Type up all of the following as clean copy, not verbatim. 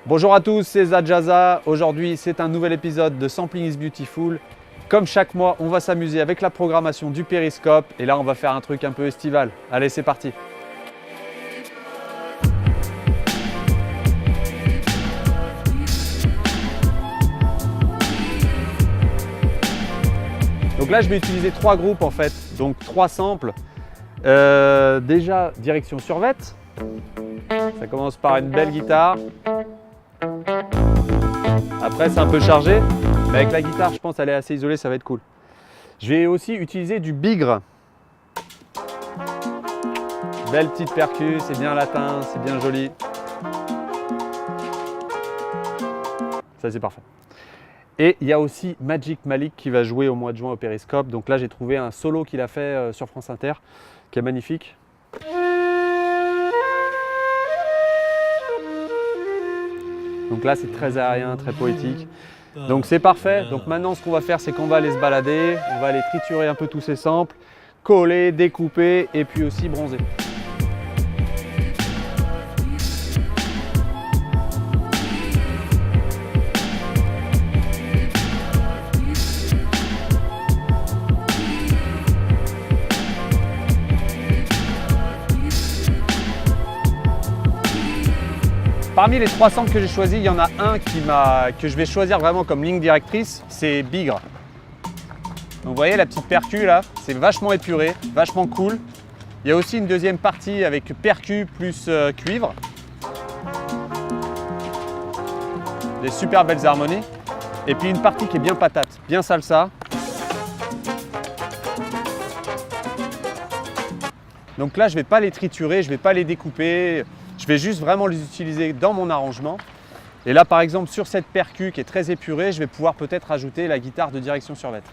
Bonjour à tous, c'est Zadjaza. Aujourd'hui, c'est un nouvel épisode de Sampling is Beautiful. Comme chaque mois, on va s'amuser avec la programmation du périscope. Et là, on va faire un truc un peu estival. Allez, c'est parti. Donc là, je vais utiliser 3 groupes en fait. Donc 3 samples. Déjà, direction survette. Ça commence par une belle guitare. Après, c'est un peu chargé, mais avec la guitare, je pense qu'elle est assez isolée, ça va être cool. Je vais aussi utiliser du bigre. Belle petite percu, c'est bien latin, c'est bien joli. Ça, c'est parfait. Et il y a aussi Magic Malik qui va jouer au mois de juin au périscope. Donc là, j'ai trouvé un solo qu'il a fait sur France Inter, qui est magnifique. Donc là, c'est très aérien, très poétique. Donc c'est parfait. Donc maintenant, ce qu'on va faire, c'est qu'on va aller se balader. On va aller triturer un peu tous ces samples, coller, découper et puis aussi bronzer. Parmi les 3 samples que j'ai choisis, il y en a un que je vais choisir vraiment comme ligne directrice, c'est Bigre. Donc vous voyez la petite percu là, c'est vachement épuré, vachement cool. Il y a aussi une deuxième partie avec percu plus cuivre. Des super belles harmonies. Et puis une partie qui est bien patate, bien salsa. Donc là, je ne vais pas les triturer, je ne vais pas les découper. Je vais juste vraiment les utiliser dans mon arrangement. Et là, par exemple, sur cette percu qui est très épurée, je vais pouvoir peut-être ajouter la guitare de direction survette.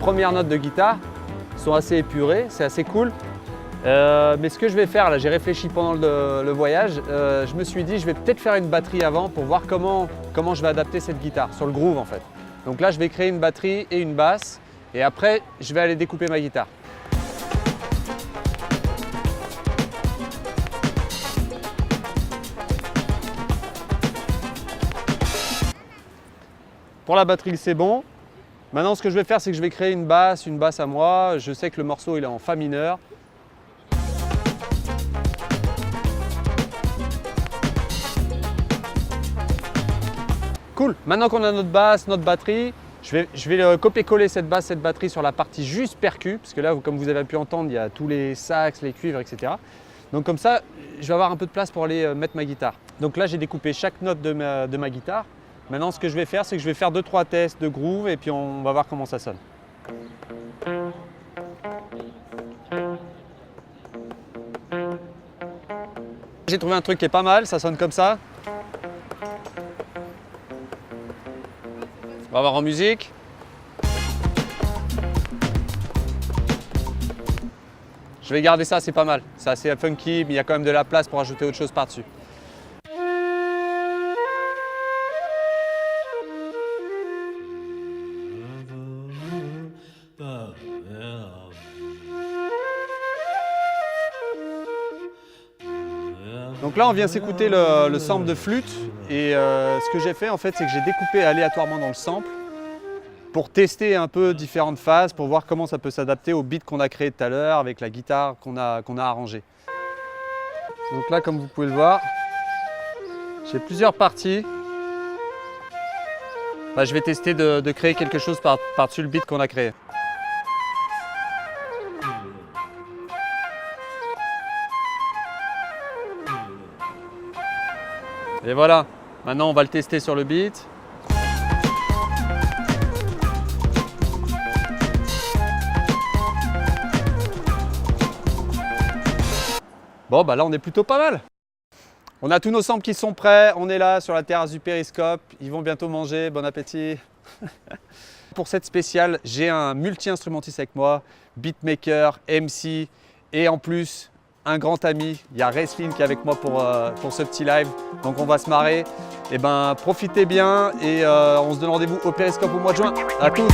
Premières notes de guitare sont assez épurées, c'est assez cool. Mais ce que je vais faire, là, j'ai réfléchi pendant le voyage, je me suis dit je vais peut-être faire une batterie avant pour voir comment je vais adapter cette guitare, sur le groove en fait. Donc là, je vais créer une batterie et une basse et après, je vais aller découper ma guitare. Pour la batterie, c'est bon. Maintenant, ce que je vais faire, c'est que je vais créer une basse à moi. Je sais que le morceau, il est en fa mineur. Cool, maintenant qu'on a notre basse, notre batterie, je vais copier-coller cette basse, cette batterie sur la partie juste percu, parce que là, comme vous avez pu entendre, il y a tous les sax, les cuivres, etc. Donc comme ça, je vais avoir un peu de place pour aller mettre ma guitare. Donc là, j'ai découpé chaque note de ma guitare. Maintenant, ce que je vais faire, c'est que je vais faire 2-3 tests de groove et puis on va voir comment ça sonne. J'ai trouvé un truc qui est pas mal, ça sonne comme ça. On va voir en musique. Je vais garder ça, c'est pas mal. C'est assez funky, mais il y a quand même de la place pour ajouter autre chose par-dessus. Donc là, on vient s'écouter le sample de flûte et ce que j'ai fait en fait, c'est que j'ai découpé aléatoirement dans le sample pour tester un peu différentes phases, pour voir comment ça peut s'adapter au beat qu'on a créé tout à l'heure avec la guitare qu'on a arrangée. Donc là, comme vous pouvez le voir, j'ai plusieurs parties. Là, je vais tester de créer quelque chose par-dessus le beat qu'on a créé. Et voilà, maintenant on va le tester sur le beat. Bon, bah là on est plutôt pas mal. On a tous nos samples qui sont prêts, on est là sur la terrasse du périscope, ils vont bientôt manger, bon appétit. Pour cette spéciale, j'ai un multi-instrumentiste avec moi, beatmaker, MC et en plus un grand ami, il y a Reslin qui est avec moi pour ce petit live, donc on va se marrer. Et ben profitez bien et on se donne rendez-vous au périscope au mois de juin. À tous.